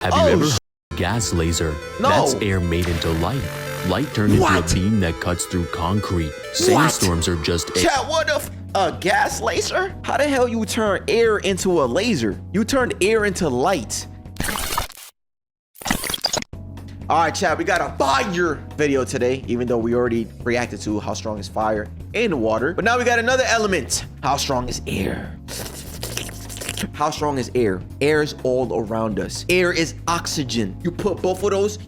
Have you ever heard of a gas laser? No. That's air made into light. Light turned into a beam that cuts through concrete. Sandstorms are just air. Chat, what the a gas laser? How the hell you turn air into a laser? You turned air into light. All right, chat, we got a fire video today, even though we already reacted to how strong is fire and water. But now we got another element. How strong is air? How strong is air? Air is all around us. Air is oxygen. You put both of those,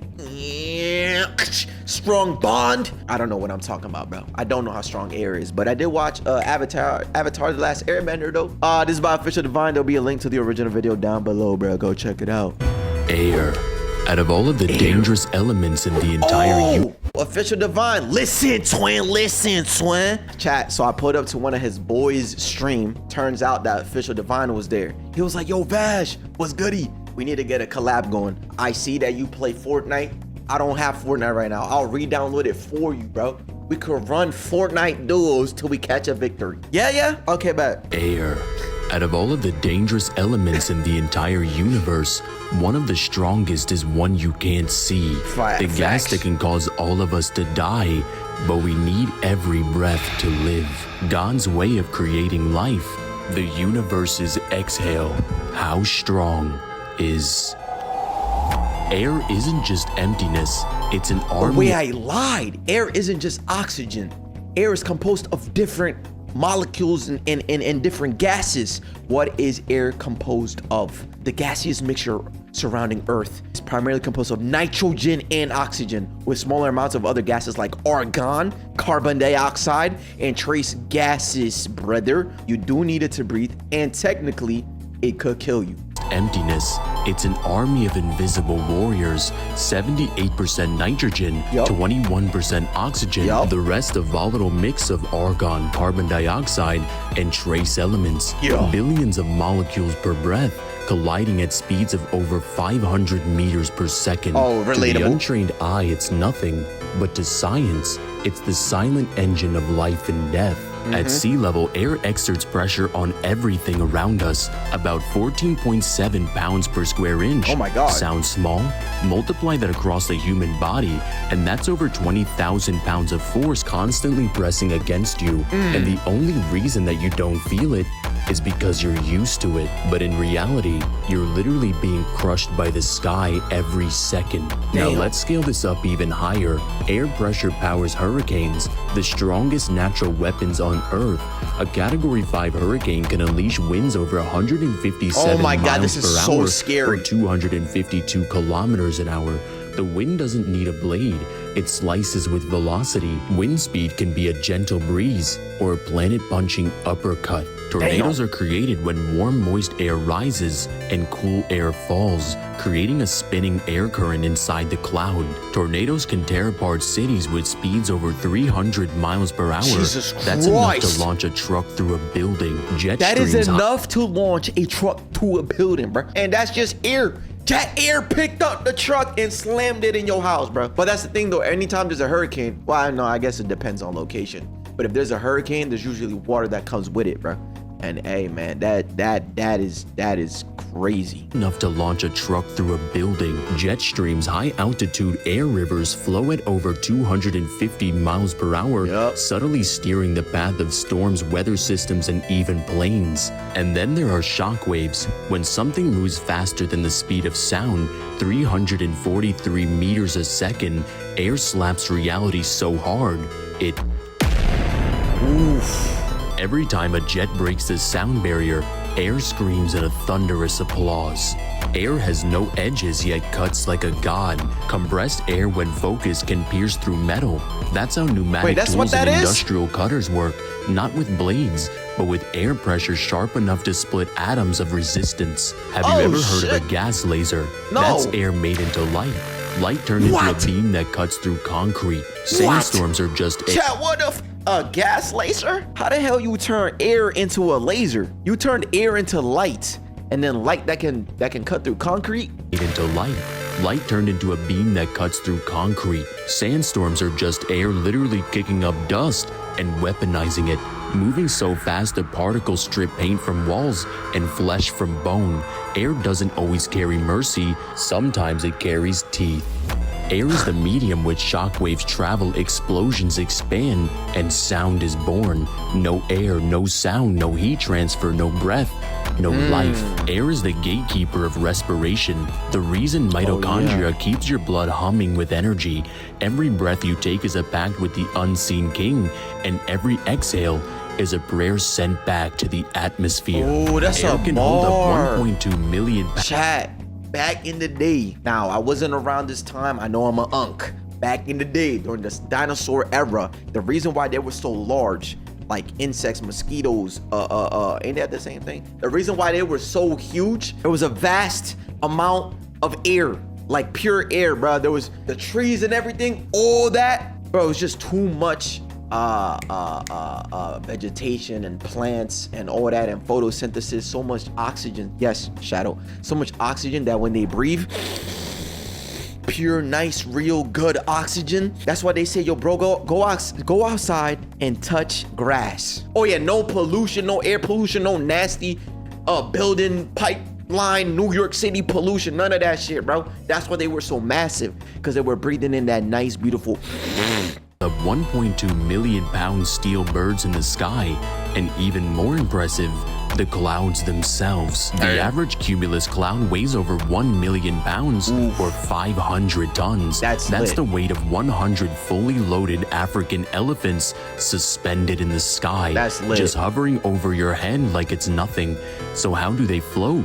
strong bond. I don't know what I'm talking about, bro. I don't know how strong air is, but I did watch Avatar The Last Airbender, though. This is by OfficialDivine. There'll be a link to the original video down below, bro. Go check it out. Air. Out of all of the dangerous elements in the entire universe. OfficialDivine, listen, twin. Chat, so I put up to one of his boys' stream. Turns out that OfficialDivine was there. He was like, yo, Vash, what's goody? We need to get a collab going. I see that you play Fortnite. I don't have Fortnite right now. I'll re-download it for you, bro. We could run Fortnite duos till we catch a victory. Yeah? Okay, bet. Air. Out of all of the dangerous elements in the entire universe, one of the strongest is one you can't see. The gas that can cause all of us to die, but we need every breath to live. God's way of creating life. The universe's exhale. How strong is... Air isn't just emptiness, it's an army. Wait, I lied. Air isn't just oxygen. Air is composed of different molecules and different gases. What is air composed of? The gaseous mixture surrounding Earth is primarily composed of nitrogen and oxygen, with smaller amounts of other gases like argon, carbon dioxide, and trace gases, brother. You do need it to breathe, and technically, it could kill you. Emptiness. It's an army of invisible warriors. 78% nitrogen, 21% oxygen, the rest a volatile mix of argon, carbon dioxide, and trace elements. Billions of molecules per breath, colliding at speeds of over 500 meters per second. Oh, relatable. To the untrained eye, it's nothing, but to science, it's the silent engine of life and death. At sea level, air exerts pressure on everything around us, about 14.7 pounds per square inch. Oh my God. Sounds small? Multiply that across the human body, and that's over 20,000 pounds of force constantly pressing against you. And the only reason that you don't feel it is because you're used to it. But in reality, you're literally being crushed by the sky every second. Now let's scale this up even higher. Air pressure powers hurricanes, the strongest natural weapons on Earth. A Category 5 hurricane can unleash winds over 157 miles per hour so scary. or 252 kilometers an hour. The wind doesn't need a blade, it slices with velocity. Wind speed can be a gentle breeze or a planet-punching uppercut. Tornadoes are created when warm, moist air rises and cool air falls, creating a spinning air current inside the cloud. Tornadoes can tear apart cities with speeds over 300 miles per hour. Jesus Christ. That's enough to launch a truck through a building. That is enough to launch a truck to a building, bro. And that's just air. That air picked up the truck and slammed it in your house, bro. But that's the thing, though. Anytime there's a hurricane, well, I know, I guess it depends on location. But if there's a hurricane, there's usually water that comes with it, bro. And hey, man, that is crazy. Enough to launch a truck through a building. Jet streams, high altitude air rivers flow at over 250 miles per hour, subtly steering the path of storms, weather systems, and even planes. And then there are shock waves. When something moves faster than the speed of sound, 343 meters a second, air slaps reality so hard, it... Oof. Every time a jet breaks the sound barrier, air screams in a thunderous applause. Air has no edges yet cuts like a god. Compressed air when focused can pierce through metal. That's how pneumatic tools and industrial cutters work, not with blades, but with air pressure sharp enough to split atoms of resistance. Have you ever heard of a gas laser? That's air made into light. Light turned into a beam that cuts through concrete. Sandstorms are just air. Chat, what the a gas laser? How the hell you turn air into a laser? You turned air into light, and then light that can cut through concrete? Into light. Light turned into a beam that cuts through concrete. Sandstorms are just air literally kicking up dust and weaponizing it. moving so fast the particles strip paint from walls and flesh from bone. Air doesn't always carry mercy, sometimes it carries teeth. Air is the medium which shockwaves travel, explosions expand, and sound is born. No air, no sound, no heat transfer, no breath, no life. Air is the gatekeeper of respiration. The reason mitochondria keeps your blood humming with energy. Every breath you take is a pact with the unseen king, and every exhale is a prayer sent back to the atmosphere. Oh, that's Air a can bar. hold up 1.2 million Chat, back in the day. Now, I wasn't around this time. I know I'm an unk. Back in the day, during this dinosaur era, the reason why they were so large, like insects, mosquitoes, ain't that the same thing? The reason why they were so huge, there was a vast amount of air, like pure air, bro. There was the trees and everything, all that, bro. It was just too much vegetation and plants and all that, and photosynthesis, so much oxygen. Yes, Shadow, so much oxygen that when they breathe, pure, nice, real good oxygen. That's why they say, yo, bro, go outside and touch grass. Oh yeah, no pollution, no air pollution, no nasty building pipeline, New York City pollution, none of that shit, bro. That's why they were so massive, because they were breathing in that nice, beautiful of 1.2 million pound steel birds in the sky, and even more impressive, the clouds themselves. The average cumulus cloud weighs over 1 million pounds or 500 tons. That's lit. the weight of 100 fully loaded African elephants suspended in the sky. That's lit. Just hovering over your head like it's nothing. So how do they float?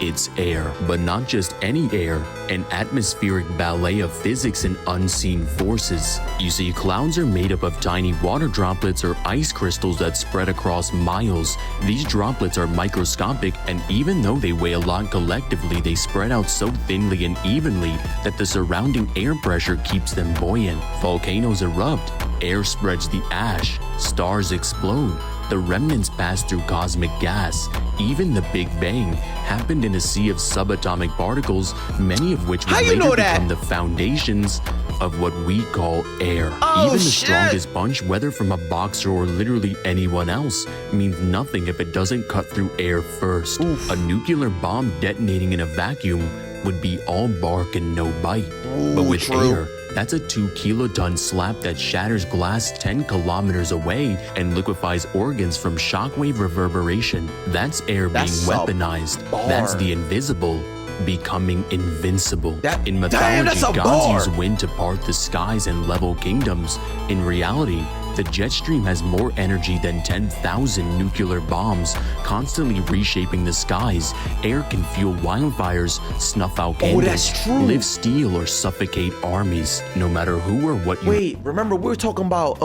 It's air, but not just any air, an atmospheric ballet of physics and unseen forces. You see, clouds are made up of tiny water droplets or ice crystals that spread across miles. These droplets are microscopic, and even though they weigh a lot collectively, they spread out so thinly and evenly that the surrounding air pressure keeps them buoyant. Volcanoes erupt, air spreads the ash, stars explode, the remnants pass through cosmic gas. Even the Big Bang happened in a sea of subatomic particles, many of which would later become the foundations of what we call air. Even the strongest punch, whether from a boxer or literally anyone else, means nothing if it doesn't cut through air first. A nuclear bomb detonating in a vacuum would be all bark and no bite. But with air, that's a 2 kiloton slap that shatters glass 10 kilometers away and liquefies organs from shockwave reverberation. That's air being weaponized. That's the invisible becoming invincible. In mythology, gods use wind to part the skies and level kingdoms. In reality, the jet stream has more energy than 10,000 nuclear bombs, constantly reshaping the skies. Air can fuel wildfires, snuff out candles, lift steel, or suffocate armies. No matter who or what you— Wait, remember we were talking about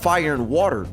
fire and water.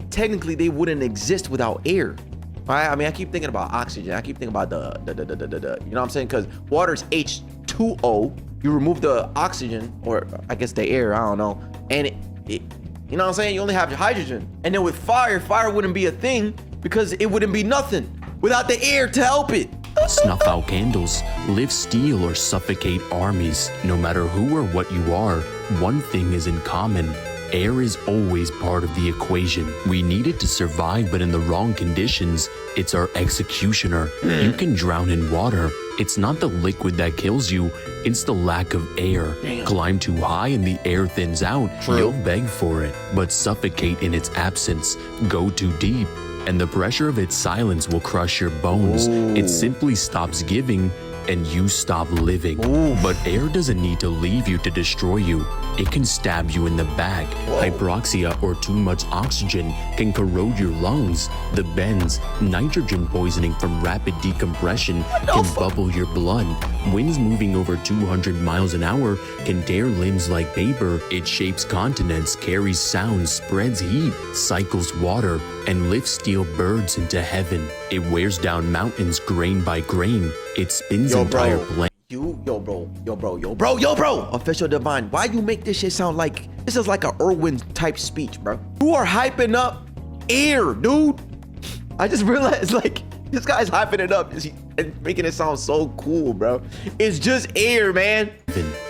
Technically, they wouldn't exist without air. Right? I mean, I keep thinking about oxygen. I keep thinking about the you know what I'm saying? Because water's H2O. You remove the oxygen, or I guess the air, I don't know, and it you know what I'm saying? You only have hydrogen. And then with fire wouldn't be a thing because it wouldn't be nothing without the air to help it. Snuff out candles, lift steel, or suffocate armies. No matter who or what you are, one thing is in common. Air is always part of the equation. We need it to survive, but in the wrong conditions, it's our executioner. You can drown in water. It's not the liquid that kills you, it's the lack of air. Climb too high and the air thins out, you'll beg for it, but suffocate in its absence. Go too deep, and the pressure of its silence will crush your bones. It simply stops giving, and you stop living. But air doesn't need to leave you to destroy you. It can stab you in the back. Hypoxia, or too much oxygen, can corrode your lungs. The bends, nitrogen poisoning from rapid decompression, can bubble your blood. Winds moving over 200 miles an hour can tear limbs like paper. It shapes continents, carries sound, spreads heat, cycles water, and lifts steel birds into heaven. It wears down mountains grain by grain. It spins entire planets. Yo, bro. OfficialDivine, why you make this shit sound like this is like a Irwin type speech, bro? You are hyping up air, dude. I just realized, like, this guy's hyping it up and making it sound so cool, bro. It's just air, man.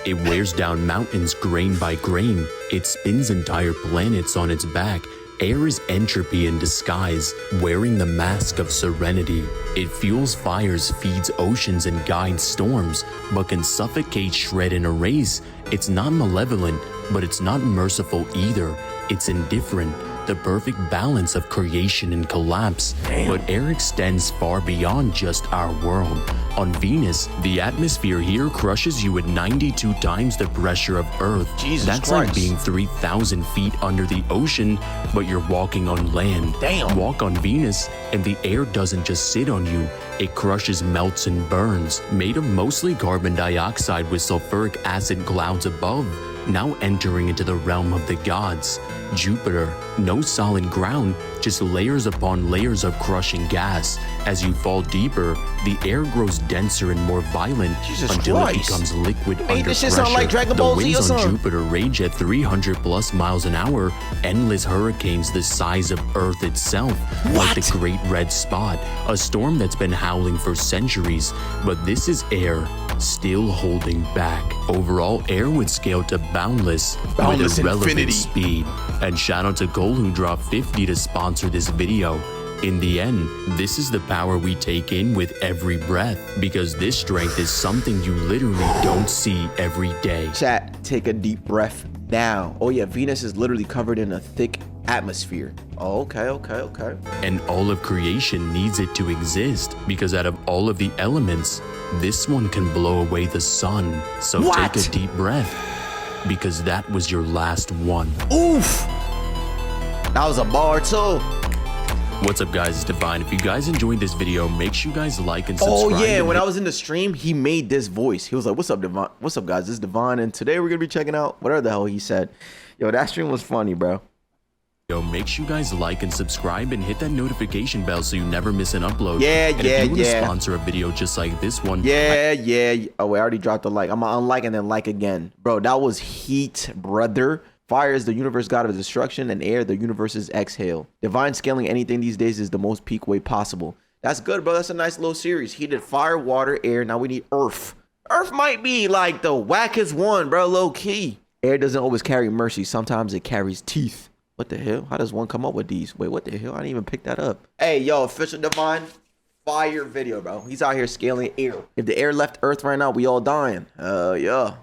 It wears down mountains grain by grain. It spins entire planets on its back. Air is entropy in disguise, wearing the mask of serenity. It fuels fires, feeds oceans, and guides storms, but can suffocate, shred, and erase. It's not malevolent, but it's not merciful either. It's indifferent, the perfect balance of creation and collapse. But air extends far beyond just our world. On Venus, the atmosphere here crushes you at 92 times the pressure of Earth. Jesus That's Christ. like being 3,000 feet under the ocean, but you're walking on land. Damn. Walk on Venus, and the air doesn't just sit on you. It crushes, melts, and burns. Made of mostly carbon dioxide with sulfuric acid clouds above, now entering into the realm of the gods. Jupiter, no solid ground, just layers upon layers of crushing gas. As you fall deeper, the air grows denser and more violent Jesus until Christ. it becomes liquid Made under this shit pressure. sound like Dragon The Ball Z or winds on something. Jupiter rage at 300 plus miles an hour, endless hurricanes the size of Earth itself, like the Great Red Spot, a storm that's been howling for centuries. But this is air still holding back. Overall, air would scale to boundless Boundless with irrelevant infinity. speed. And shout out to Cole who dropped 50 to sponsor this video. In the end, this is the power we take in with every breath, because this strength is something you literally don't see every day. Chat, take a deep breath now. Oh yeah, Venus is literally covered in a thick atmosphere. Oh, okay. And all of creation needs it to exist, because out of all of the elements, this one can blow away the sun. So What? take a deep breath, because that was your last one. Oof. That was a bar too. What's up guys, it's Divine. If you guys enjoyed this video, make sure you guys like and subscribe. Oh yeah, and when hit- I was in the stream, he made this voice. He was like, "What's up, Divine? What's up, guys? This is Divine, and today we're gonna be checking out whatever the hell he said." Yo, that stream was funny, bro. Make sure you guys like and subscribe and hit that notification bell so you never miss an upload. Yeah, and if you want to yeah. sponsor a video just like this one, Yeah. Oh, wait, I already dropped the like. I'm gonna unlike and then like again, bro. That was heat, brother. Fire is the universe god of destruction, and air the universe's exhale. Divine scaling anything these days is the most peak way possible. That's good, bro. That's a nice little series. He did fire, water, air. Now we need earth. Earth might be like the wackest one, bro. Low key. Air doesn't always carry mercy. Sometimes it carries teeth. What the hell? How does one come up with these? Wait, what the hell? I didn't even pick that up. Hey, yo, Official Divine, fire video, bro. He's out here scaling air. If the air left Earth right now, we all dying. Yeah.